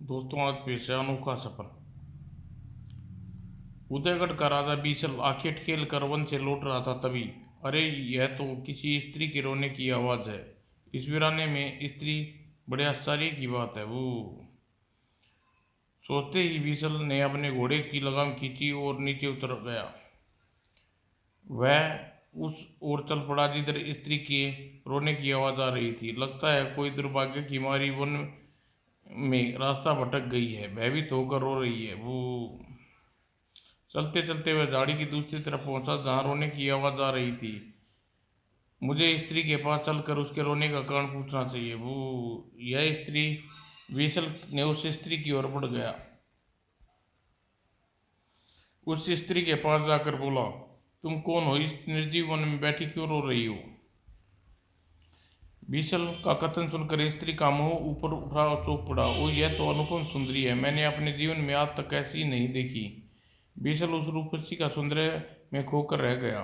दोस्तों, आज पेश है अनोखा सपन। उदयगढ़ का राजा बीसल आंखें टेल कर वन से लौट रहा था तभी अरे, यह तो किसी स्त्री के रोने की आवाज है। इस वीराने में स्त्री, बड़े आश्चर्य की बात है। वो सोचते ही बीसल ने अपने घोड़े की लगाम खींची और नीचे उतर गया। वह उस ओर चल पड़ा जिधर स्त्री के रोने की आवाज आ रही थी। लगता है कोई दुर्भाग्य की मारी वन में रास्ता भटक गई है, भयभीत होकर रो रही है। वो चलते चलते वह झाड़ी की दूसरी तरफ पहुंचा जहां रोने की आवाज आ रही थी। मुझे स्त्री के पास चलकर उसके रोने का कारण पूछना चाहिए। वो यह स्त्री, विशल ने उस स्त्री की ओर बढ़ गया। उस स्त्री के पास जाकर बोला, तुम कौन हो? इस निर्जीव वन में बैठी क्यों रो रही हो? बीसल का कथन सुनकर स्त्री का मुंह ऊपर उठा और चौंक पड़ा। ओ, यह तो अनुपम सुंदरी है। मैंने अपने जीवन में आज तक ऐसी नहीं देखी। बीसल उस रूपसी का सौंदर्य में खोकर रह गया।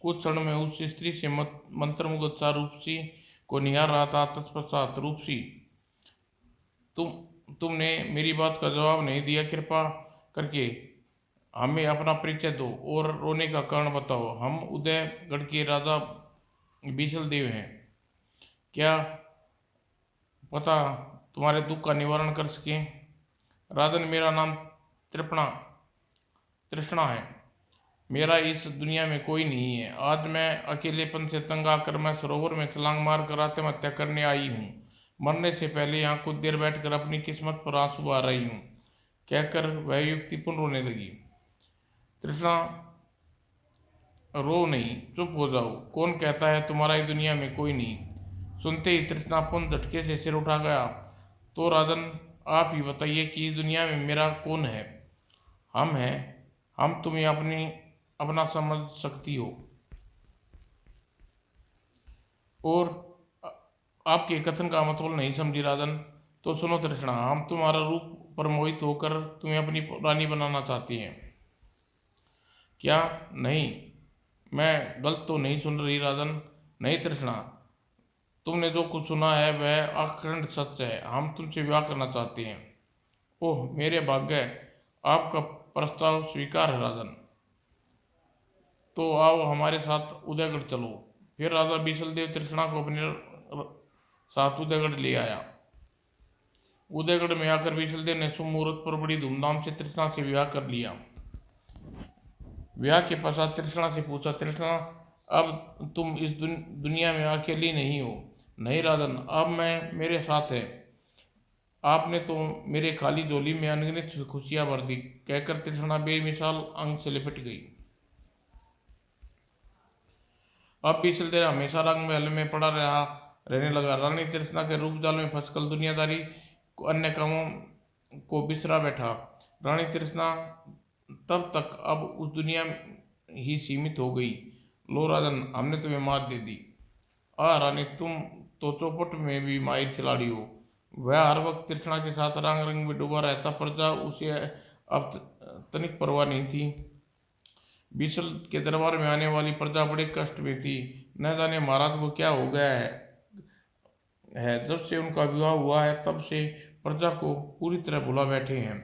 कुछ क्षण में उस स्त्री से मंत्रमुग्ध सा रूपसी को निहार रहा था। तत्पश्चात रूपसी, तुमने मेरी बात का जवाब नहीं दिया। कृपा करके हमें अपना परिचय दो और रोने का कारण बताओ। हम उदयगढ़ के राजा बीसल देव हैं। क्या पता तुम्हारे दुख का निवारण कर सके। राजन, मेरा नाम तृपणा तृष्णा है। मेरा इस दुनिया में कोई नहीं है। आज मैं अकेलेपन से तंग आकर मैं सरोवर में छलांग मार कर आत्महत्या करने आई हूँ। मरने से पहले यहाँ कुछ देर बैठकर अपनी किस्मत पर आंसू बहा रही हूँ। कहकर वह युक्तिपूर्ण रोने लगी। तृष्णा, रो नहीं, चुप हो जाओ। कौन कहता है तुम्हारा इस दुनिया में कोई नहीं? सुनते ही तृष्णा पुनः झटके से सिर उठा गया। तो राजन, आप ही बताइए कि इस दुनिया में मेरा कौन है? हम हैं। हम तुम्हें अपना समझ सकती हो। और आपके कथन का मतलब नहीं समझी राजन। तो सुनो तृष्णा, हम तुम्हारा रूप पर मोहित होकर तुम्हें अपनी रानी बनाना चाहते हैं। क्या? नहीं, मैं गलत तो नहीं सुन रही राजन? नहीं तृष्णा, तुमने जो कुछ सुना है वह अखंड सच है। हम तुमसे विवाह करना चाहते हैं। ओह मेरे भाग्य, आपका प्रस्ताव स्वीकार है राजन। तो आओ हमारे साथ उदयगढ़ चलो। फिर राजा बीसलदेव तृष्णा को अपने साथ उदयगढ़ ले आया। उदयगढ़ में आकर बीसलदेव ने शुभ मुहूर्त पर बड़ी धूमधाम से तृष्णा से विवाह कर लिया। विवाह के पश्चात तृष्णा से पूछा, तृष्णा, अब तुम इस दुनिया में अकेली नहीं हो। नहीं राजन, अब मैं मेरे साथ है। आपने तो मेरे खाली झोली में अनगिनत खुशियां भर दी। कहकर तृष्णा बेमिसाल अंग से लिपट गई। अब बीसलदेव हमेशा रंग महल में पड़ा रहने लगा। रानी तृष्णा के रूप जाल में फंसकर दुनियादारी को अन्य कामों को बिसरा बैठा। रानी तृष्णा तब तक अब उस दुनिया ही सीमित हो गई। लो राजन, हमने तुम्हें मात दे दी। रानी, तुम तो चौपट में भी माहिर खिलाड़ी हो। वह हर वक्त तृष्णा के साथ रंग रंग में डूबा रहता। प्रजा उसे अब तनिक परवाह नहीं थी। बीसल के दरबार में आने वाली प्रजा बड़े कष्ट में थी। न जाने महाराज को क्या हो गया है। जब से उनका विवाह हुआ है तब से प्रजा को पूरी तरह भुला बैठे हैं।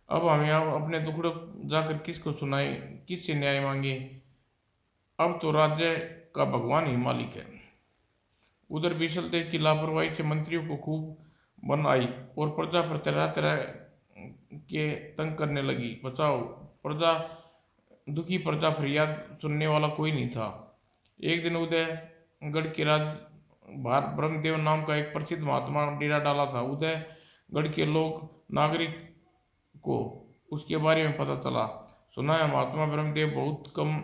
अब हम यहाँ अपने दुखड़े जाकर किसको सुनाए, किससे न्याय मांगे? अब तो राज्य का भगवान ही मालिक है। उधर बीसल देव की लापरवाही से मंत्रियों को खूब बन आई और प्रजा पर तरह तरह के तंग करने लगी। बचाओ प्रजा, दुखी प्रजा फरियाद सुनने वाला कोई नहीं था। एक दिन उदयगढ़ के राज ब्रह्मदेव नाम का एक प्रसिद्ध महात्मा डेरा डाला था। उदयगढ़ के लोग नागरिक को उसके बारे में पता चला। सुना है महात्मा ब्रह्मदेव बहुत कम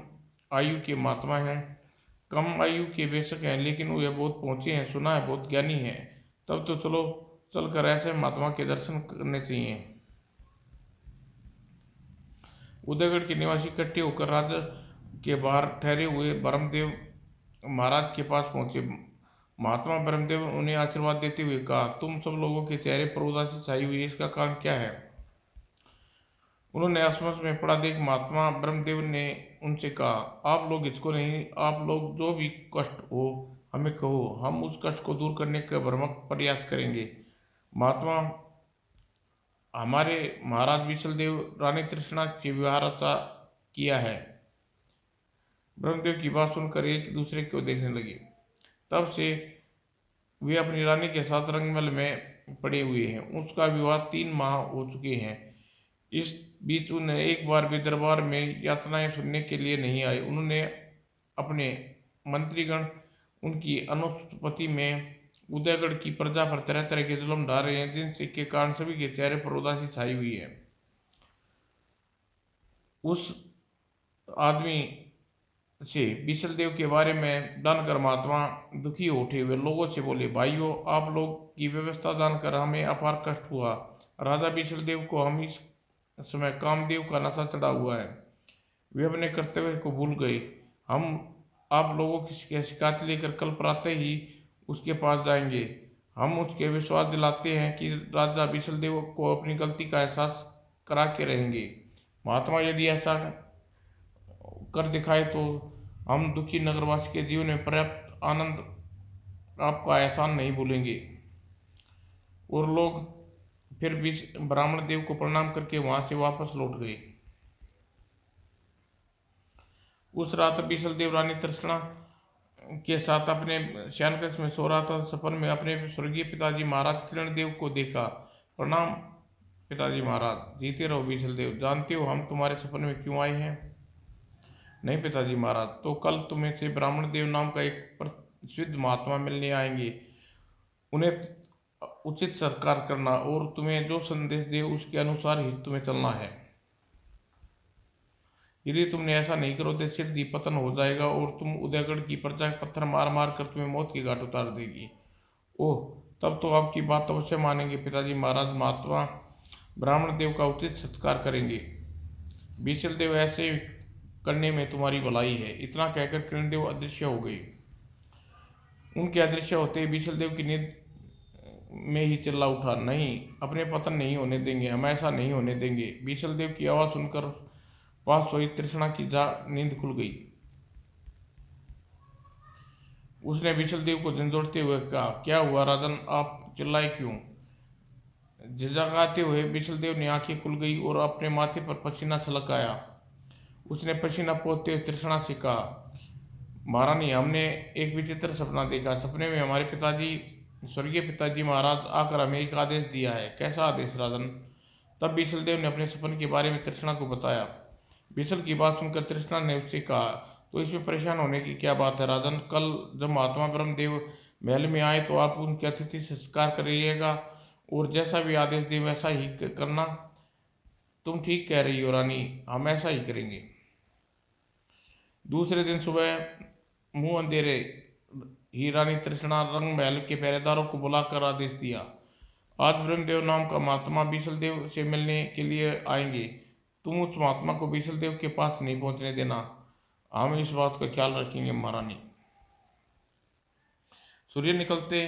आयु के महात्मा हैं। कम आयु के बेशक हैं, लेकिन वे बहुत पहुंचे हैं। सुना है बहुत ज्ञानी हैं। तब तो चलो चलकर ऐसे महात्मा के दर्शन करने चाहिए। उदयगढ़ के निवासी इकट्ठे होकर राज्य के बाहर ठहरे हुए ब्रह्मदेव महाराज के पास पहुंचे। महात्मा ब्रह्मदेव उन्हें आशीर्वाद देते हुए कहा, तुम सब लोगों के चेहरे पर उदासी छाई हुई है, इसका कारण क्या है? उन्होंने असमझ में पड़ा देख महात्मा ब्रह्मदेव ने उनसे कहा, आप लोग इसको नहीं, आप लोग जो भी कष्ट हो हमें कहो, हम उस कष्ट को दूर करने का भ्रमक प्रयास करेंगे। महात्मा हमारे महाराज बीसलदेव रानी तृष्णा से व्यवहार अच्छा किया है। ब्रह्मदेव की बात सुनकर एक दूसरे को देखने लगे। तब से वे अपनी रानी के साथ रंगमहल में पड़े हुए हैं। उसका विवाह 3 माह हो चुके हैं। इस बीच उन्हें एक बार भी दरबार में यातनाएं सुनने के लिए नहीं आए। उन्होंने अपने मंत्रीगण उनकी अनुपस्थिति में उदयगढ़ की प्रजा पर तरह तरह के जुल्म ढा रहे हैं, जिनसे के कारण सभी के चेहरे पर उदासी छाई हुई है। उस आदमी से बीसलदेव के बारे में जानकर महात्मा दुखी हो उठे। वे लोगों से बोले, भाइयों, आप लोग की व्यवस्था जानकर हमें अपार कष्ट हुआ। राजा बीसलदेव को हम इस समय कामदेव का नशा चढ़ा हुआ है। वे अपने कर्तव्य को भूल गए। हम आप लोगों की शिकायत लेकर कल प्रातः ही उसके पास जाएंगे। हम उसके विश्वास दिलाते हैं कि राजा बीसलदेव को अपनी गलती का एहसास करा के रहेंगे। महात्मा यदि ऐसा कर दिखाए तो हम दुखी नगरवासी के जीवन में पर्याप्त आनंद आपका एहसान नहीं भूलेंगे। और लोग फिर भी ब्राह्मण देव को प्रणाम करके वहां से वापस लौट गए। उस रात बीसलदेव रानी तृष्णा के साथ अपने शयन कक्ष में सो रहा था। सपन में अपने स्वर्गीय पिताजी महाराज किरण देव को देखा। प्रणाम पिताजी महाराज। जीते रहो बीसलदेव। जानते हो हम तुम्हारे सपन में क्यों आए हैं? नहीं पिताजी महाराज। तो कल तुम्हें से ब्राह्मण देव नाम का एक प्रसिद्ध महात्मा मिलने आएंगे। उन्हें उचित सत्कार करना और तुम्हें जो संदेश दे उसके अनुसार ही तुम्हें चलना है। यदि तुमने ऐसा नहीं करो तो सिद्धि पतन हो जाएगा और तुम उदयगढ़ की प्रजा पत्थर मार मार कर तुम्हें मौत की घाट उतार देगी। ओह, तब तो आपकी बात अवश्य मानेंगे पिताजी महाराज। महात्मा ब्राह्मण देव का उचित सत्कार करेंगे। बीसल देव, ऐसे करने में तुम्हारी भलाई है। इतना कहकर किरणदेव अदृश्य हो गए। उनके अदृश्य होते ही बीसल देव की नींद में ही चिल्ला उठा, नहीं, अपने पतन नहीं होने देंगे, हम ऐसा नहीं होने देंगे। बीसल देव की आवाज सुनकर पास सोई तृष्णा की नींद खुल गई। उसने बीसल देव को झंझोड़ते हुए कहा, क्या हुआ राजन, आप चिल्लाए क्यों? झिझकाते हुए बीसल देव ने आंखें खुल गई और अपने माथे पर पसीना छलक आया। उसने पसीना पोंछते हुए तृष्णा से कहा, महारानी, हमने एक विचित्र सपना देखा। सपने में हमारे पिताजी, स्वर्गीय पिताजी महाराज आकर हमें एक आदेश दिया है। कैसा आदेश राजन? तब बीसलदेव ने अपने सपने के बारे में तृष्णा को बताया। बीसल की बात सुनकर तृष्णा ने उससे कहा, तो इसमें परेशान होने की क्या बात है राजन? कल जब महात्मा ब्रह्मदेव महल में आए तो आप उनके अतिथि संस्कार करिएगा और जैसा भी आदेश दे वैसा ही करना। तुम ठीक कह रही हो रानी, हम ऐसा ही करेंगे। दूसरे दिन सुबह मुंह अंधेरे ही रानी तृष्णा रंग महल के पहरेदारों को बुलाकर आदेश दिया, आज ब्रह्मदेव नाम का महात्मा बीसलदेव से मिलने के लिए आएंगे। तुम उस महात्मा को बीसलदेव के पास नहीं पहुंचने देना। हम इस बात का ख्याल रखेंगे महारानी। सूर्य निकलते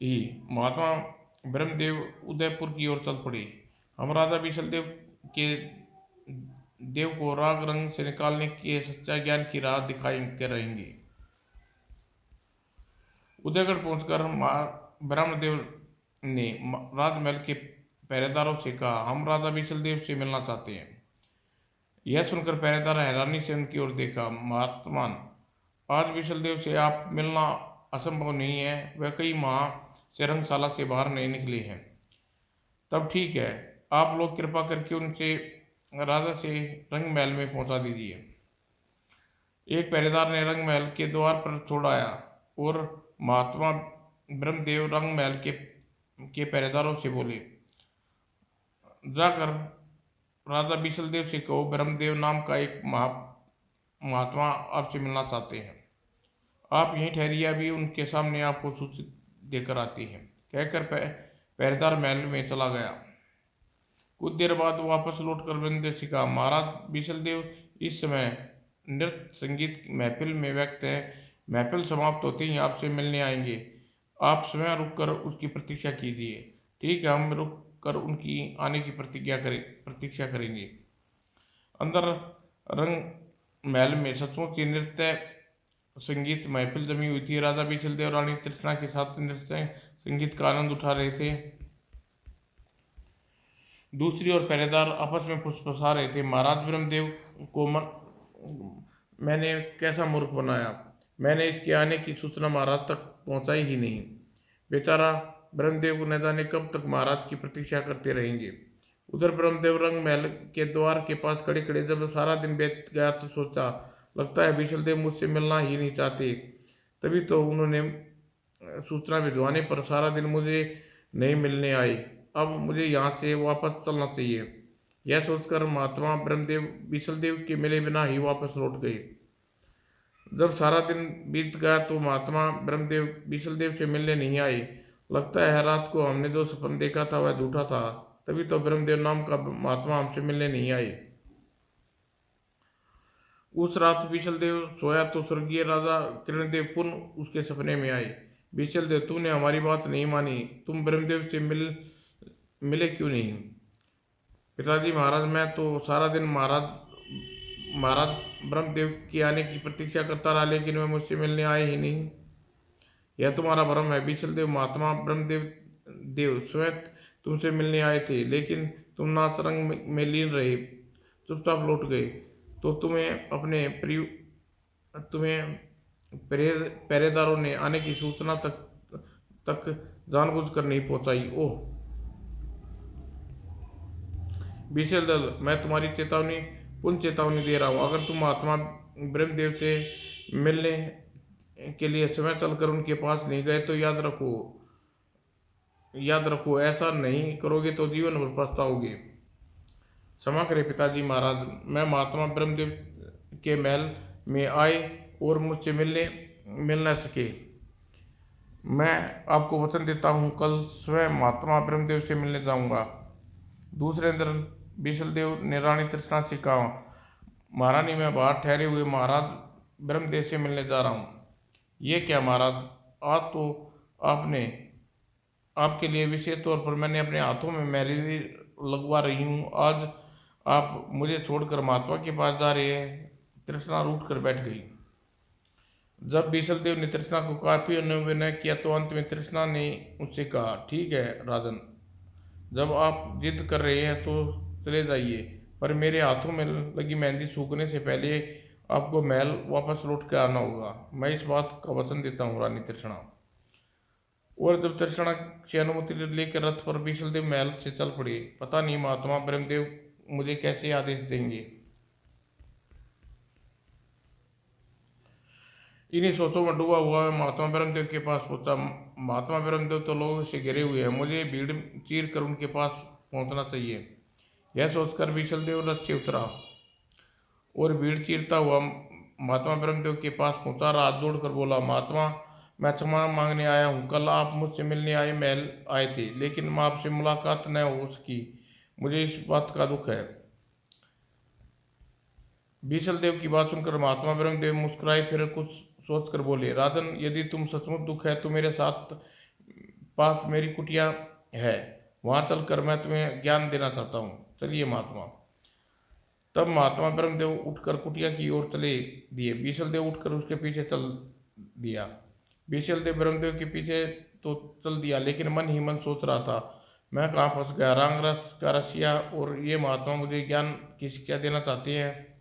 ही महात्मा ब्रह्मदेव उदयपुर की ओर चल पड़े। हम राजा बीसलदेव के देव को राग रंग से निकालने के सच्चा ज्ञान की राह दिखाएंगे रहेंगे। उदयगढ़ पहुंचकर ब्रह्मदेव ने राजमहल के पहरेदारों से कहा, हम राजा बीसलदेव से मिलना चाहते हैं। यह सुनकर पहरेदार हैरानी से उनकी ओर देखा। महात्मान, आज बीसलदेव से आप मिलना असंभव नहीं है। वह कई माह से रंगशाला से बाहर नहीं निकले हैं। तब ठीक है, आप लोग कृपा करके उनसे राजा से रंग महल में पहुंचा दीजिए। एक पहरेदार ने रंग महल के द्वार पर छोड़ाया और महात्मा ब्रह्मदेव रंग महल के पहरेदारों से बोले, जाकर राजा बीसलदेव से कहो, ब्रह्मदेव नाम का एक महात्मा आपसे मिलना चाहते हैं। आप यहीं ठहरिए, अभी उनके सामने आपको सूचित देकर आती हैं। कहकर पहरेदार महल में चला गया। कुछ देर बाद वापस लौटकर ब्रह्मदेव से कहा, महाराज बीसलदेव इस समय नृत्य संगीत महफिल में व्यक्त है। महफिल समाप्त होते ही आपसे मिलने आएंगे। आप स्वयं रुककर उसकी प्रतीक्षा कीजिए। ठीक है, हम रुक कर उनकी आने की प्रतीक्षा करेंगे। अंदर रंग महल में सचमुच ही नृत्य संगीत महफिल जमी हुई थी। राजा बीसलदेव रानी तृष्णा के साथ नृत्य संगीत का आनंद उठा रहे थे। दूसरी ओर पहरेदार आपस में फुसफुसा रहे थे। महाराज ब्रह्मदेव को मैंने कैसा मूर्ख बनाया, मैंने इसके आने की सूचना महाराज तक पहुंचाई ही नहीं। बेचारा ब्रह्मदेव न जाने कब तक महाराज की प्रतीक्षा करते रहेंगे। उधर ब्रह्मदेव रंग महल के द्वार के पास खड़े खड़े जब सारा दिन बीत गया तो सोचा, लगता है विशल देव मुझसे मिलना ही नहीं चाहते। तभी तो उन्होंने सूचना भिजवाने पर सारा दिन मुझे नहीं मिलने आए। अब मुझे यहाँ से वापस चलना चाहिए। यह सोचकर महात्मा ब्रह्मदेव विशल देव के मिले बिना ही वापस लौट गए। जब सारा दिन बीत गया तो महात्मा ब्रह्मदेव विशल देव से मिलने नहीं आए। लगता है रात को हमने जो सपन देखा था वह झूठा था। तभी तो ब्रह्मदेव नाम का महात्मा हमसे मिलने नहीं आए। उस रात विशल देव सोया तो स्वर्गीय राजा किरणदेव पुनः उसके सपने में आए। विशल देव, तूने हमारी बात नहीं मानी, तुम ब्रह्मदेव से मिले क्यों नहीं? पिताजी महाराज, मैं तो सारा दिन महाराज महाराज ब्रह्मदेव के आने की प्रतीक्षा करता रहा, लेकिन वह मुझसे मिलने आए ही नहीं। यह तुम्हारा भ्रम है विशल देव। महात्मा ब्रह्मदेव देव स्वयं तुमसे मिलने आए थे, लेकिन तुम नाच रंग में लीन रहे, चुपचाप लौट गए। तो तुम्हें पहरेदारों ने आने की सूचना तक जानबूझकर नहीं पहुंचाई। ओह विशल दल, मैं तुम्हारी पुनः चेतावनी दे रहा हूँ। अगर तुम महात्मा ब्रह्मदेव से मिलने के लिए समय चलकर उनके पास नहीं गए तो याद रखो, ऐसा नहीं करोगे तो जीवन भर पछताओगे। क्षमा करें पिताजी महाराज, मैं महात्मा ब्रह्मदेव के महल में आए और मुझसे मिल न सके। मैं आपको वचन देता हूँ, कल स्वयं महात्मा ब्रह्मदेव से मिलने जाऊंगा। दूसरे दिन विशल देव ने रानी तृष्णा से कहा, महारानी, मैं बाहर ठहरे हुए महाराज ब्रह्मदेव से मिलने जा रहा हूँ। ये क्या महाराज, आज तो आपके लिए विशेष तौर पर मैंने अपने हाथों में मेहंदी लगवा रही हूँ, आज आप मुझे छोड़कर महात्मा के पास जा रहे हैं। तृष्णा रूठ कर बैठ गई। जब विशल देव ने तृष्णा को काफी अनुनय किया तो अंत में तृष्णा ने उससे कहा, ठीक है राजन, जब आप जिद कर रहे हैं तो चले जाइए, पर मेरे हाथों में लगी मेहंदी सूखने से पहले आपको महल वापस लौट कर आना होगा। मैं इस बात का वचन देता हूँ रानी तृष्णा। और जब तृष्णा से अनुमति लेकर रथ पर विशल देव महल से चल पड़े। पता नहीं महात्मा ब्रह्मदेव मुझे कैसे आदेश देंगे। इन्हीं सोचों में डूबा हुआ मैं महात्मा ब्रह्मदेव के पास पहुंचा। महात्मा ब्रह्मदेव तो लोगों से घिरे हुए हैं, मुझे भीड़ चीर कर उनके पास पहुंचना चाहिए। यह सोचकर विशल देव रथ से उतरा और भीड़ चीरता हुआ महात्मा ब्रह्मदेव के पास पहुंचा। हाथ जोड़कर बोला, महात्मा, मैं क्षमा मांगने आया हूँ। कल आप मुझसे मिलने महल आए थे, लेकिन मैं आपसे मुलाकात न हो सकी, मुझे इस बात का दुख है। विशल देव की बात सुनकर महात्मा ब्रह्मदेव मुस्कुराए, फिर कुछ सोचकर बोले, राजन, यदि तुम सचमुच दुख है तो मेरे साथ पास मेरी कुटिया है, वहां चलकर मैं तुम्हें ज्ञान देना चाहता हूँ। चलिए महात्मा। तब महात्मा ब्रह्मदेव उठकर कुटिया की ओर चले दिए। विशल देव उठकर उसके पीछे चल दिया। विशल देव ब्रह्मदेव के पीछे तो चल दिया, लेकिन मन ही मन सोच रहा था, मैं कहाँ फंस गया। रंग रस का रसिया और ये महात्मा मुझे ज्ञान की शिक्षा देना चाहते हैं।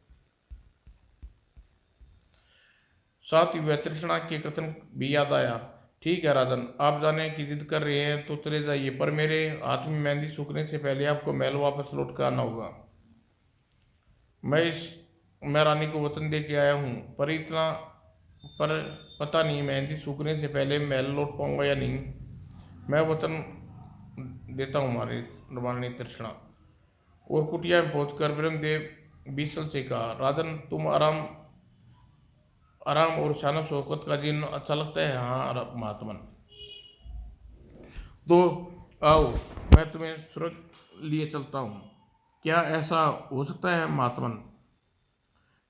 साथ ही वह तृष्णा के कथन भी याद आया। ठीक है राजन, आप जाने की जिद कर रहे हैं तो चले जाइए, पर मेरे हाथ में मेहंदी सूखने से पहले आपको महल वापस लौट कर आना होगा। मैं रानी को वचन दे के आया हूँ, पर पता नहीं मेहंदी सूखने से पहले महल लौट पाऊंगा या नहीं। मैं वचन देता हूँ हमारी रानी तृष्णा। और कुटिया में पहुंचकर ब्रह्मदेव विशल से कहा, राजन, तुम आराम और शान शौकत का जीवन अच्छा लगता है? हाँ महात्मन। तो आओ, मैं तुम्हें स्वर्ग लिए चलता हूँ। क्या ऐसा हो सकता है महात्मन?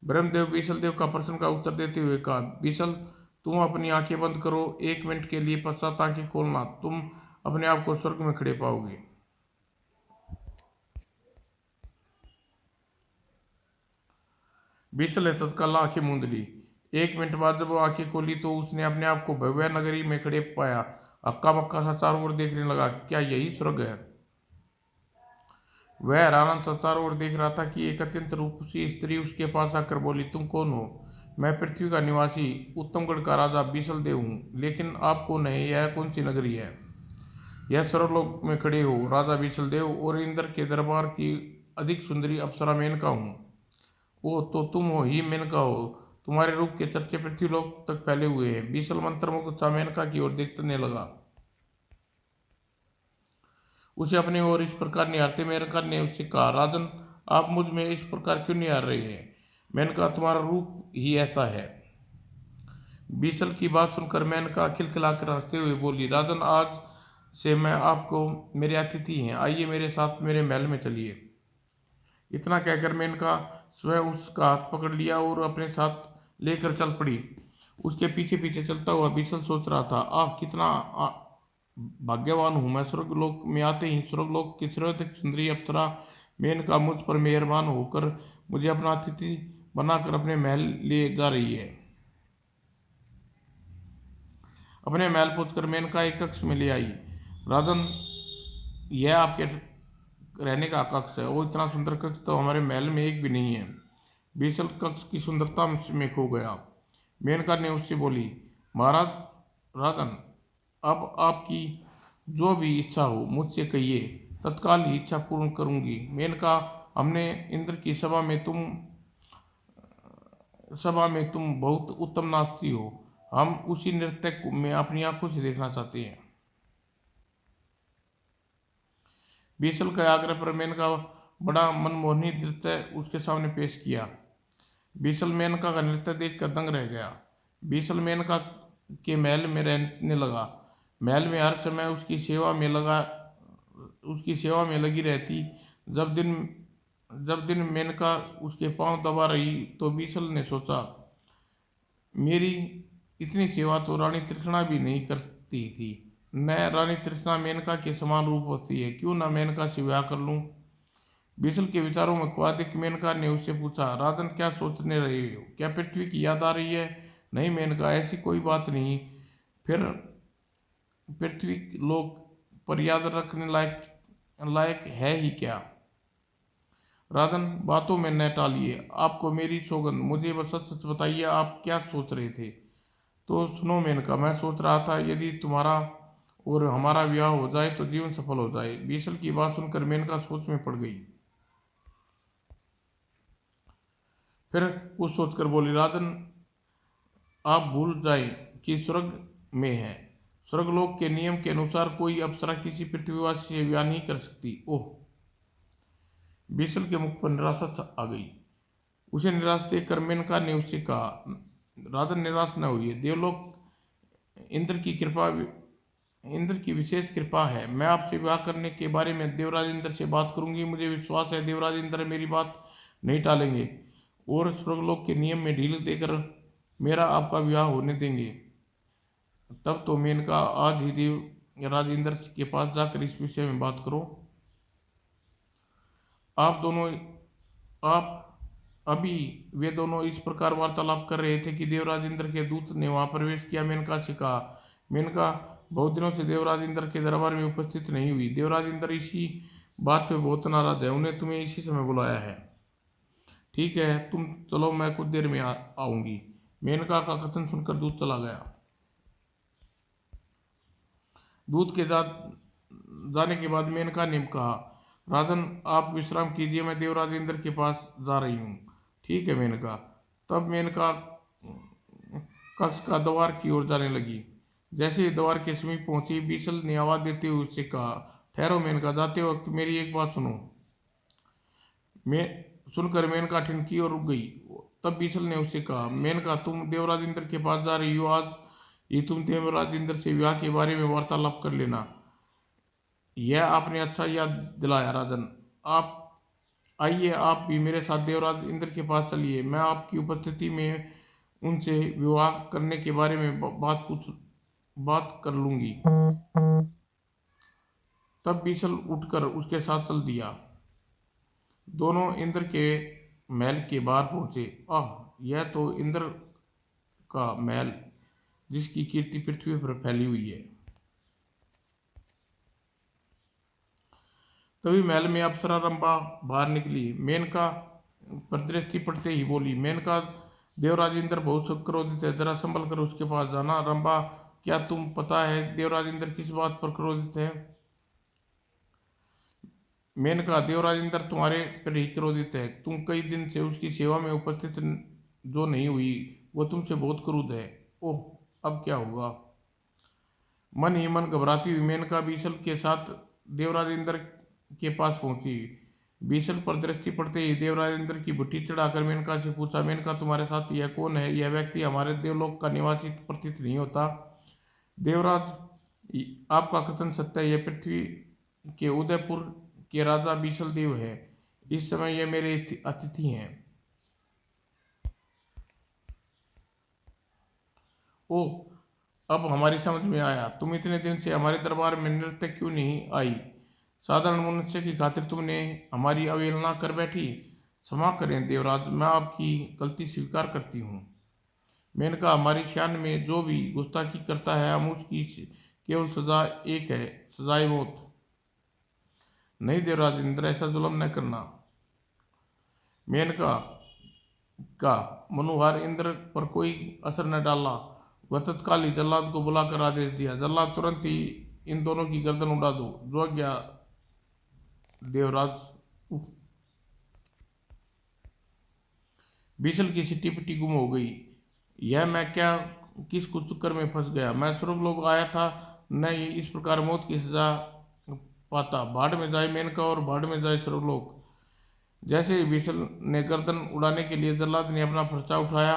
ब्रह्मदेव विशल देव का प्रश्न का उत्तर देते हुए कहा, विशल, तुम अपनी आंखें बंद करो, 1 मिनट के लिए पश्चात आंखें खोलना, तुम अपने आप को स्वर्ग में खड़े पाओगे। विशल ने तत्काल आंखें मूंद ली। 1 मिनट बाद जब वो आंखें खोली तो उसने अपने आप को भव्य नगरी में खड़े पाया। हक्का बक्का सा चारों ओर देखने लगा, क्या यही स्वर्ग है? वह हैरान सा चारों ओर देख रहा था कि एक अत्यंत रूपसी स्त्री उसके पास आकर बोली, तुम कौन हो? मैं पृथ्वी का निवासी उत्तमगढ़ का राजा बीसल देव हूँ। लेकिन आप कौन है? यह कौन सी नगरी है? यह स्वर्गलोक में खड़े हो राजा बीसल देव, और इंद्र के दरबार की अधिक सुंदरी अप्सरा मेनका हूँ। वो तो तुम हो ही मेनका हो। तुम्हारे रूप के चर्चे पृथ्वीलोक तक फैले हुए हैं। बीसल मंत्रमुग्ध सा मेनका की ओर देखने लगा। उसे अपनी ओर इस प्रकार निहारते मेनका ने उससे कहा, राजन, आप मुझ में इस प्रकार क्यों निहार रहे हैं? मेनका, तुम्हारा रूप ही ऐसा है। बीसल की बात सुनकर मेनका खिलखिलाकर हंसते हुए बोली, राजन, आज से मैं आपको मेरे अतिथि हैं। आइए मेरे साथ मेरे महल में चलिए। इतना कहकर मेनका स्वयं उसका हाथ पकड़ लिया और अपने साथ लेकर चल पड़ी। उसके पीछे पीछे चलता हुआ बीसल सोच रहा था, कितना भाग्यवान हूँ मैं। स्वर्गलोक में आते ही स्वर्गलोक की सर्वाधिक सुंदरी अप्सरा मेनका मुझ पर मेहरबान होकर मुझे अपना अतिथि बनाकर अपने महल ले जा रही है। अपने महल पहुंचकर मेनका एक कक्ष में ले आई। राजन, यह आपके रहने का कक्ष है। वो इतना सुंदर कक्ष तो हमारे महल में एक भी नहीं है। बीसल कक्ष की सुंदरता में खो गया। मेनका ने उससे बोली, महाराज, राजन, अब आपकी जो भी इच्छा हो मुझसे कहिए, तत्काल ही इच्छा पूर्ण करूंगी। मेनका, हमने इंद्र की सभा में तुम बहुत उत्तम नाचती हो। हम उसी नृत्य में अपनी आंखों से देखना चाहते हैं। बीसल के आग्रह पर मेनका बड़ा मनमोहनी नृत्य उसके सामने पेश किया। बीसल मेनका का नृत्य देखकर दंग रह गया। बीसल मेनका के महल में रहने लगा। महल में हर समय उसकी सेवा में लगी रहती। जब दिन जब दिन मेनका उसके पांव दबा रही तो बीसल ने सोचा, मेरी इतनी सेवा तो रानी तृष्णा भी नहीं करती थी। न रानी तृष्णा मेनका के समान रूपवती है, क्यों न मेनका से विवाह कर लूं। बीसल के विचारों में खुआदिक मेनका ने उससे पूछा, राजन, क्या सोचने रहे हो? क्या पृथ्वी की याद आ रही है? नहीं मेनका, ऐसी कोई बात नहीं। फिर पृथ्वी लोक पर याद रखने लायक लायक है ही क्या? राजन, बातों में न टालिए। आपको मेरी सौगंध, मुझे बस सच सच बताइए, आप क्या सोच रहे थे? तो सुनो मेनका, मैं सोच रहा था यदि तुम्हारा और हमारा विवाह हो जाए तो जीवन सफल हो जाए। बीसल की बात सुनकर मेनका सोच में पड़ गई। फिर वो सोचकर बोली, राजन, आप भूल जाए कि स्वर्ग में है। स्वर्गलोक के नियम के अनुसार कोई अप्सरा किसी पृथ्वीवासी से विवाह नहीं कर सकती। ओह! बीसल के मुख पर निराशा आ गई। उसे निराश देखकर मेनका ने उससे कहा, राजन, निराश न होइए। देवलोक इंद्र की कृपा इंद्र की विशेष कृपा है। मैं आपसे विवाह करने के बारे में देवराज इंद्र से बात करूंगी। मुझे विश्वास है देवराज इंद्र मेरी बात नहीं टालेंगे और स्वर्गलोक के नियम में ढील देकर मेरा आपका विवाह होने देंगे। तब तो मेनका आज ही देवराज इंद्र के पास जाकर इस विषय में बात करो। आप दोनों आप अभी वे दोनों इस प्रकार वार्तालाप कर रहे थे कि देवराज इंद्र के दूत ने वहां प्रवेश किया। मेनका से कहा, मेनका, बहुत दिनों से देवराज इंद्र के दरबार में उपस्थित नहीं हुई। देवराज इंद्र इसी बात पे बहुत नाराज है। उन्हें तुम्हें इसी समय बुलाया है। ठीक है, तुम चलो, मैं कुछ देर में आऊंगी। मेनका का कथन सुनकर दूत चला गया। दूत के जाने के बाद मेनका ने कहा, राजन, आप विश्राम कीजिए, मैं देवराज इंद्र के पास जा रही हूँ। ठीक है मेनका। तब मेनका कक्ष का द्वार की ओर जाने लगी। जैसे ही द्वार के समीप पहुंची, बीसल ने आवाज देते हुए उससे कहा, ठहरो मेनका, जाते वक्त मेरी एक बात सुनो। मैं सुनकर मेनका ठिनकी और रुक गई। तब बीसल ने उससे कहा, मेनका, तुम देवराज इंद्र के पास जा रही हो। आज ही तुम देवराज इंद्र से विवाह के बारे में वार्तालाप कर लेना। यह आपने अच्छा याद दिलाया राजन। आप आइए, आप भी मेरे साथ देवराज इंद्र के पास चलिए। मैं आपकी उपस्थिति में उनसे विवाह करने के बारे में बात कर लूंगी। तब बीसल उठकर उसके साथ चल दिया। दोनों इंद्र के महल के बाहर पहुंचे। यह तो इंद्र का महल, जिसकी कीर्ति पृथ्वी पर फैली हुई है। तभी महल में अप्सरा रंभा बाहर निकली। मेनका पर दृष्टि पड़ते ही बोली, मेनका देवराज इंद्र बहुत क्रोधित है, जरा संभल कर उसके पास जाना। रंभा, क्या तुम पता है देवराज इंद्र किस बात पर क्रोधित है? मेनका, देवराज इंद्र तुम्हारे पर ही क्रोधित है। तुम कई दिन से उसकी सेवा में उपस्थित जो नहीं हुई, वो तुमसे बहुत क्रुद्ध है। ओह, अब क्या होगा? मन ही मन घबराती हुई मेनका बीसल के साथ देवराज इंद्र के पास पहुंची। बीसल पर दृष्टि पड़ते ही देवराज इंद्र की बुट्टी चढ़ाकर मेनका से पूछा, मेनका तुम्हारे साथ यह कौन है? यह व्यक्ति हमारे देवलोक का निवासी प्रतीत नहीं होता। देवराज, आपका कथन सत्य है, यह पृथ्वी के उदयपुर के राजा बीसल देव है। इस समय यह मेरे अतिथि हैं। ओ, अब हमारी समझ में आया, तुम इतने दिन से हमारे दरबार में नृत्य क्यों नहीं आई? साधारण मनुष्य की खातिर तुमने हमारी अवहेलना कर बैठी। क्षमा करें देवराज, मैं आपकी गलती स्वीकार करती हूँ। मेनका, हमारी शान में जो भी गुस्ताखी करता है, हम उसकी केवल सजा एक है, सजाए मौत। नहीं देवराज इंद्र, ऐसा जुल्म न करना। मेनका का मनोहार इंद्र पर कोई असर न डाला। वह तत्काल ही जल्लाद को बुलाकर आदेश दिया, जल्लाद तुरंत ही इन दोनों की गर्दन उड़ा दो। जो आज्ञा देवराज। बीसल की सिट्टी पिट्टी गुम हो गई। यह मैं क्या, किस कुछ चक्कर में फंस गया? मैं स्वर्गलोक आया था, न ये इस प्रकार मौत की सजा पाता। भाड़ में जाए मेनका और भाड़ में जाए स्वर्गलोक। जैसे ही बीसल ने गर्दन उड़ाने के लिए जल्लाद ने अपना पर्चा उठाया,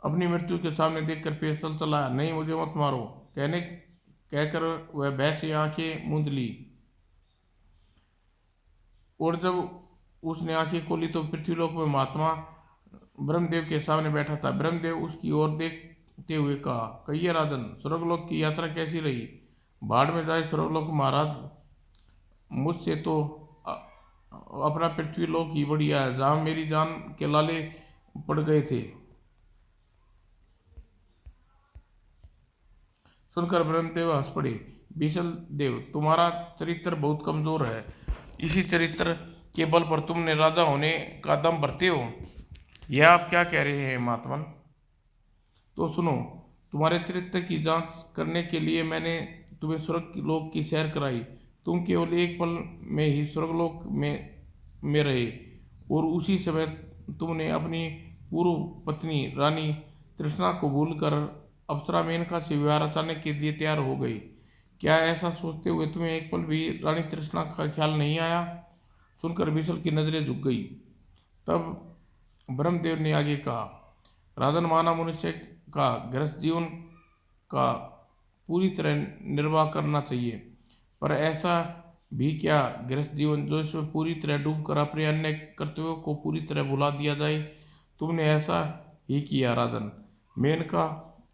अपनी मृत्यु के सामने देखकर पेस्तल चलाया, नहीं मुझे मत मारो कहने कहकर वह भय से आंखें मूंद ली। और जब उसने आंखें खोली तो पृथ्वीलोक में महात्मा ब्रह्मदेव के सामने बैठा था। ब्रह्मदेव उसकी ओर देखते हुए कहा, कहिए राजन, स्वर्गलोक की यात्रा कैसी रही? भाड़ में जाए स्वर्गलोक महाराज, मुझसे तो अपना पृथ्वीलोक ही बढ़िया है, जहां मेरी जान के लाले पड़ गए थे। सुनकर ब्रह्मदेव हंस पड़े। बीसल देव, तुम्हारा चरित्र बहुत कमजोर है। इसी चरित्र के बल पर तुमने राजा होने का दम भरते हो। यह आप क्या कह रहे हैं महात्मन? तो सुनो, तुम्हारे चरित्र की जांच करने के लिए मैंने तुम्हें स्वर्गलोक की सैर कराई। तुम केवल एक पल में ही स्वर्गलोक में रहे, और उसी समय तुमने अपनी पूर्व पत्नी रानी तृष्णा को भूलकर अप्सरा मेनका से विवाह रचाने के लिए तैयार हो गई। क्या ऐसा सोचते हुए तुम्हें एक पल भी रानी तृष्णा का ख्याल नहीं आया? सुनकर बीसल की नजरें झुक गई। तब ब्रह्मदेव ने आगे कहा, राजन, मानव मनुष्य का गृहस्थ जीवन का पूरी तरह निर्वाह करना चाहिए, पर ऐसा भी क्या गृहस्थ जीवन जो इसमें पूरी तरह डूबकर अपने अन्य कर्तव्यों को पूरी तरह भुला दिया जाए? तुमने ऐसा ही किया राजन। मेनका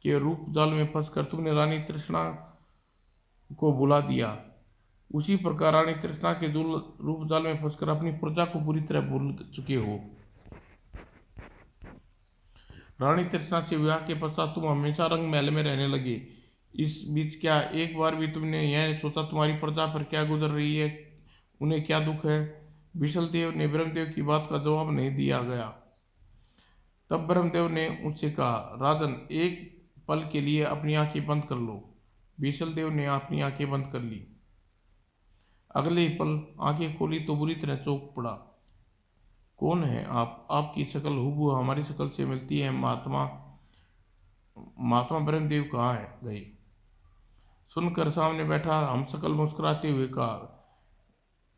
के रूप जाल में फंसकर तुमने रानी तृष्णा को भुला दिया। उसी प्रकार रानी तृष्णा के रूप जाल में फंसकर अपनी प्रजा को पूरी तरह भूल चुके हो। रानी तृष्णा से विवाह के पश्चात तुम हमेशा रंग महल में रहने लगे। इस बीच क्या एक बार भी तुमने यह सोचा तुम्हारी प्रजा पर क्या गुजर रही है, उन्हें क्या दुख है? विशल देव ने ब्रह्मदेव की बात का जवाब नहीं दिया गया। तब ब्रह्मदेव ने उससे कहा, राजन, एक पल के लिए अपनी आंखें बंद कर लो। विशल देव ने अपनी आंखें बंद कर ली। अगले ही पल आंखें खोली तो बुरी तरह चौंक पड़ा। कौन है आप? आपकी शक्ल हूबहू हमारी शक्ल से मिलती है महात्मा। महात्मा ब्रह्मदेव कहाँ है गए? सुनकर सामने बैठा हम सकल मुस्कुराते हुए कहा,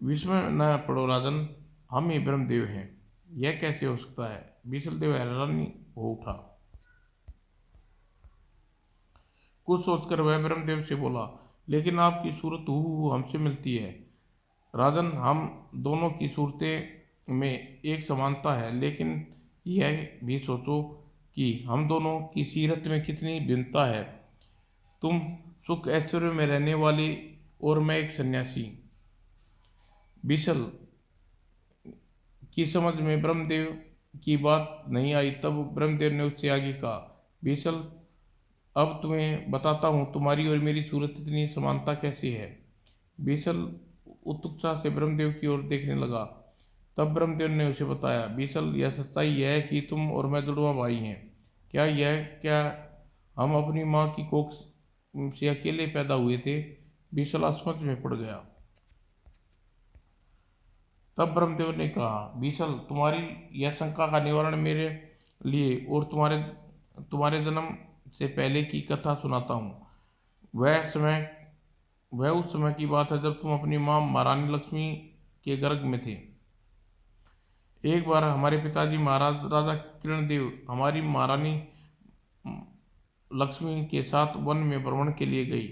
विस्मय न पड़ो राजन, हम ही ब्रह्मदेव हैं। यह कैसे हो सकता है? बीसल देव हैरान हो उठा। कुछ सोचकर वह ब्रह्मदेव से बोला, लेकिन आपकी सूरत हूबहू हमसे मिलती है। राजन, हम दोनों की सूरतें में एक समानता है, लेकिन यह भी सोचो कि हम दोनों की सीरत में कितनी भिन्नता है। तुम सुख ऐश्वर्य में रहने वाली और मैं एक सन्यासी। बीसल की समझ में ब्रह्मदेव की बात नहीं आई। तब ब्रह्मदेव ने उससे आगे कहा, बीसल, अब तुम्हें बताता हूँ तुम्हारी और मेरी सूरत इतनी समानता कैसे है। बीसल उत्सुकता से ब्रह्मदेव की ओर देखने लगा। तब ब्रह्मदेव ने उसे बताया, बीसल, यह सच्चाई है कि तुम और मैं जुड़वा भाई हैं। क्या हम अपनी माँ की कोख से अकेले पैदा हुए थे? बीसल असमझ में पड़ गया। तब ब्रह्मदेव ने कहा, बीसल, तुम्हारी यह शंका का निवारण मेरे लिए और तुम्हारे तुम्हारे जन्म से पहले की कथा सुनाता हूँ। वह उस समय की बात है जब तुम अपनी माँ महारानी लक्ष्मी के गर्भ में थे। एक बार हमारे पिताजी महाराज राजा किरणदेव हमारी महारानी लक्ष्मी के साथ वन में भ्रमण के लिए गई।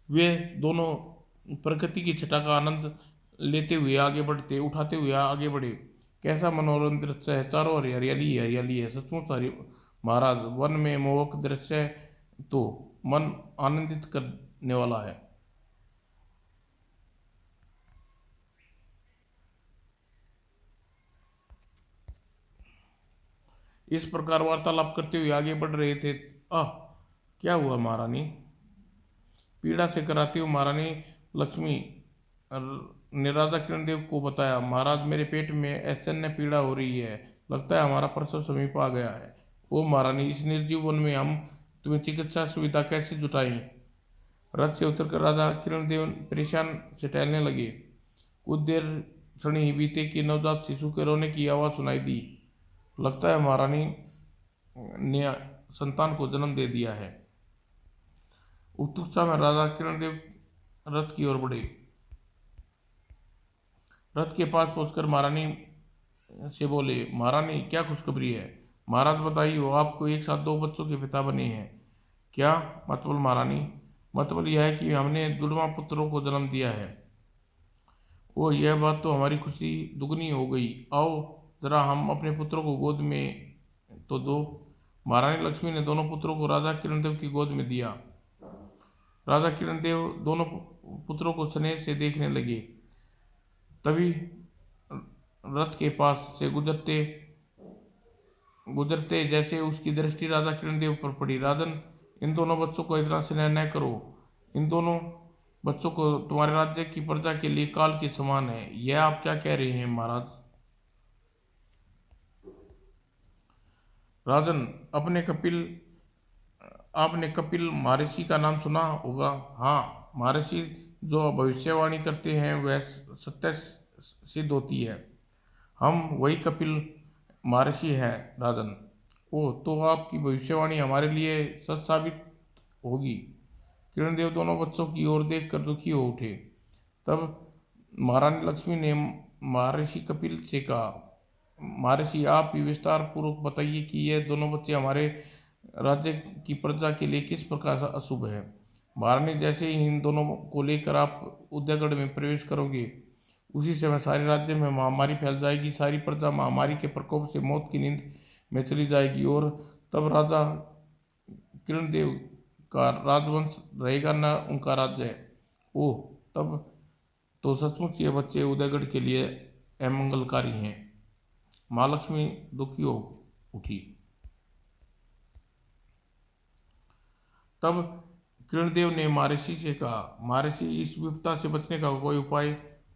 वे दोनों प्रकृति की छटा का आनंद उठाते हुए आगे बढ़े। कैसा मनोरम दृश्य है, चारों ओर हरियाली ही हरियाली है। सचमुच महाराज, वन में मोहक दृश्य तो मन आनंदित करने वाला है। इस प्रकार वार्तालाप करते हुए आगे बढ़ रहे थे। आह, क्या हुआ महारानी? पीड़ा से कराती हुई महारानी लक्ष्मी ने राजा किरणदेव को बताया, महाराज, मेरे पेट में असहनीय पीड़ा हो रही है। लगता है हमारा प्रसव समीप आ गया है। ओ महारानी, इस निर्जीव वन में हम तुम्हें चिकित्सा सुविधा कैसे जुटाएं? रथ से उतरकर राजा किरणदेव परेशान से टहलने लगे। कुछ देर क्षण ही बीते कि नवजात शिशु के रोने की आवाज़ सुनाई दी। लगता है महारानी ने संतान को जन्म दे दिया है। उत्सुकता में राजा किरणदेव रथ की ओर बढ़े। रथ के पास पहुंचकर महारानी से बोले, महारानी, क्या खुशखबरी है? महाराज बताइए, वो आपको एक साथ दो बच्चों के पिता बने हैं। क्या मतलब महारानी? मतलब यह है कि हमने जुड़वा पुत्रों को जन्म दिया है। वो, यह बात तो हमारी खुशी दुगनी हो गई। आओ जरा हम अपने पुत्रों को गोद में तो दो। महारानी लक्ष्मी ने दोनों पुत्रों को राजा किरणदेव की गोद में दिया। राजा किरणदेव दोनों पुत्रों को स्नेह से देखने लगे। तभी रथ के पास से गुजरते गुजरते जैसे उसकी दृष्टि राजा किरणदेव पर पड़ी। राजन, इन दोनों बच्चों को इतना स्नेह न करो। इन दोनों बच्चों को तुम्हारे राज्य की प्रजा के लिए काल के समान है। यह आप क्या कह रहे हैं महाराज? राजन, आपने कपिल महर्षि का नाम सुना होगा। हाँ, महर्षि जो भविष्यवाणी करते हैं वह सत्य सिद्ध होती है। हम वही कपिल महर्षि है राजन। ओह, तो आपकी भविष्यवाणी हमारे लिए सच साबित होगी। किरणदेव दोनों बच्चों की ओर देखकर दुखी हो उठे। तब महारानी लक्ष्मी ने महर्षि कपिल से कहा, महर्षि, आप ही विस्तार पूर्वक बताइए कि ये दोनों बच्चे हमारे राज्य की प्रजा के लिए किस प्रकार अशुभ है। महारानी, जैसे ही इन दोनों को लेकर आप उदयगढ़ में प्रवेश करोगे, उसी समय सारे राज्य में महामारी फैल जाएगी। सारी प्रजा महामारी के प्रकोप से मौत की नींद में चली जाएगी और तब राजा किरणदेव का राजवंश रहेगा न उनका राज्य। ओह, तब तो सचमुच ये बच्चे उदयगढ़ के लिए अमंगलकारी हैं। माँ लक्ष्मी दुखी हो उठी। तब किरणदेव ने महर्षि से कहा, महर्षि, इस विपदा से बचने का कोई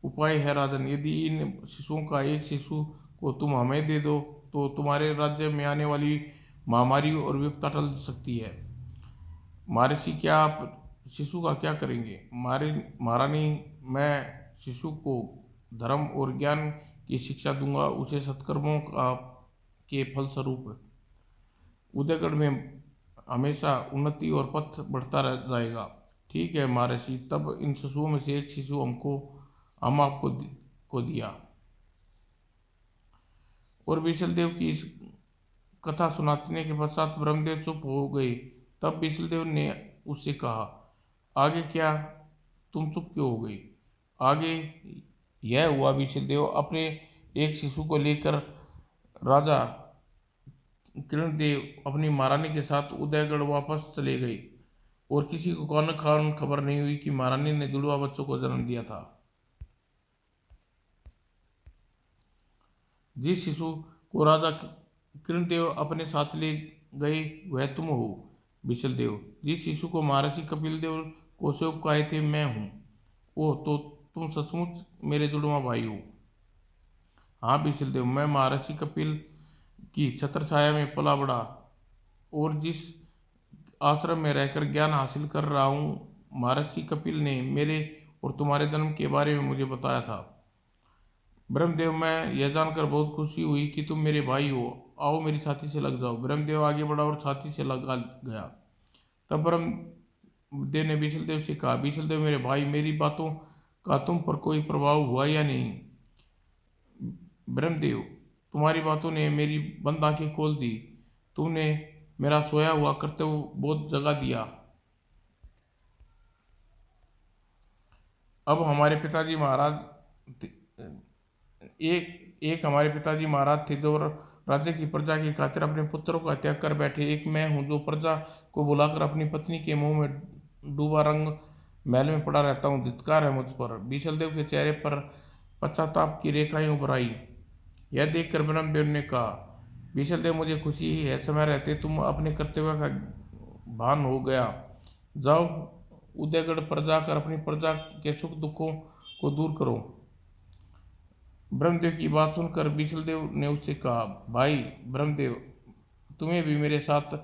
उपाय है राजन? यदि इन शिशुओं का एक शिशु को तुम हमें दे दो तो तुम्हारे राज्य में आने वाली महामारी और विपदा टल सकती है। महर्षि, क्या आप शिशु का क्या करेंगे? महारानी, मैं शिशु को धर्म और ज्ञान की शिक्षा दूंगा। उसे सत्कर्मों का के फलस्वरूप उदयगढ़ में हमेशा उन्नति और पथ बढ़ता रह जाएगा। ठीक है महर्षि, तब इन शिशुओं में से एक शिशु हम आपको को दिया। और विशलदेव की इस कथा सुनाने के पश्चात ब्रह्मदेव चुप हो गए। तब विशलदेव ने उससे कहा, आगे क्या? तुम चुप क्यों हो गई? आगे यह हुआ, विशलदेव अपने एक शिशु को लेकर राजा किरणदेव अपनी महारानी के साथ उदयगढ़ वापस चले गए और किसी को कौन खान खबर नहीं हुई कि महारानी ने जुड़वा बच्चों को जन्म दिया था। जिस शिशु को राजा किरणदेव अपने साथ ले गए वह तुम हो। बीसल देव, जिस शिशु को महर्षि कपिल देव को सेवक कहे थे मैं हूँ। ओह, तो तुम सचमुच मेरे जुड़वा भाई हो। हाँ बीसल देव, मैं महर्षि कपिल की छत्र छाया में पला बड़ा और जिस आश्रम में रहकर ज्ञान हासिल कर रहा हूँ, महर्षि कपिल ने मेरे और तुम्हारे जन्म के बारे में मुझे बताया था। ब्रह्मदेव, मैं यह जानकर बहुत खुशी हुई कि तुम मेरे भाई हो। आओ मेरी छाती से लग जाओ। ब्रह्मदेव आगे बढ़ा और छाती से लगा गया। तब ब्रह्मदेव ने बीसलदेव से कहा, बीसलदेव मेरे भाई, मेरी बातों का तुम पर कोई प्रभाव हुआ या नहीं? ब्रह्मदेव, तुम्हारी बातों ने मेरी बंद आंखें खोल दी। तुमने मेरा सोया हुआ कर्तव्य बोध जगा दिया। अब हमारे पिताजी महाराज एक एक हमारे पिताजी महाराज थे जो राज्य की प्रजा की खातिर अपने पुत्रों का त्याग कर बैठे। एक मैं हूँ जो प्रजा को बुलाकर अपनी पत्नी के मुंह में डूबा रंग महल में पड़ा रहता हूँ। धिक्कार है मुझ पर। बीसलदेव के चेहरे पर पश्चाताप की रेखाएं उभर आई। यह देखकर ब्रह्मदेव ने कहा, बीसलदेव मुझे खुशी है समय रहते तुम अपने कर्तव्य का भान हो गया। जाओ उदयगढ़ पर जाकर अपनी प्रजा के सुख दुखों को दूर करो। ब्रह्मदेव की बात सुनकर बीसलदेव ने उससे कहा, भाई ब्रह्मदेव, तुम्हें भी मेरे साथ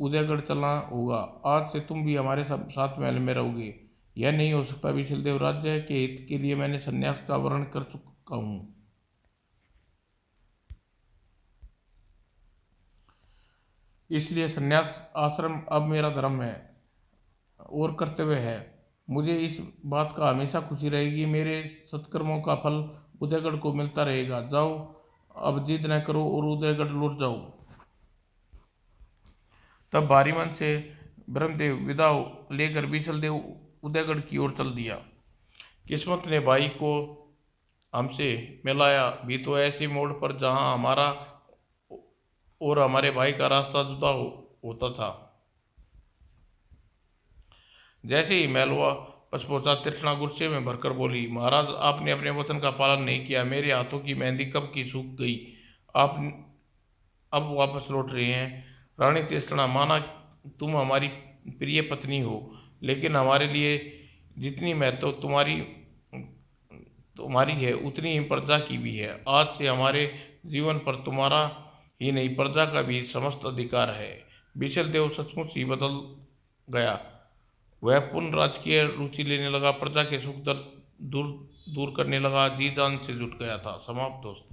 उदयगढ़ चलना होगा। आज से तुम भी हमारे साथ महल में रहोगे। यह नहीं हो सकता बीसलदेव, राज्य के हित के लिए मैंने संन्यास का वर्ण कर चुका हूँ। इसलिए संन्यास आश्रम अब मेरा धर्म है और कर्तव्य है। मुझे इस बात का हमेशा खुशी रहेगी, मेरे सत्कर्मों का फल उदयगढ़ को मिलता रहेगा। जाओ, अब जिद न करो और उदयगढ़ लौट जाओ। तब भारी मन से ब्रह्मदेव विदा लेकर बीसलदेव उदयगढ़ की ओर चल दिया। किस्मत ने भाई को हमसे मिलाया भी तो ऐसे मोड़ पर जहां हमारा और हमारे भाई का रास्ता जुदा होता था। जैसे ही महल वापस पहुंचा, तृष्णा गुस्से में भरकर बोली, महाराज आपने अपने वचन का पालन नहीं किया। मेरे हाथों की मेहंदी कब की सूख गई, आप अब वापस लौट रहे हैं। रानी तृष्णा, माना तुम हमारी प्रिय पत्नी हो, लेकिन हमारे लिए जितनी महत्व तुम्हारी तुम्हारी है उतनी ही प्रजा की भी है। आज से हमारे जीवन पर तुम्हारा ही नहीं प्रजा का भी समस्त अधिकार है। बीसलदेव सचमुच ही बदल गया। वह पुनः राजकीय रुचि लेने लगा, प्रजा के सुख दर्द दूर दूर करने लगा, जी जान से जुट गया था। समाप्त दोस्तों।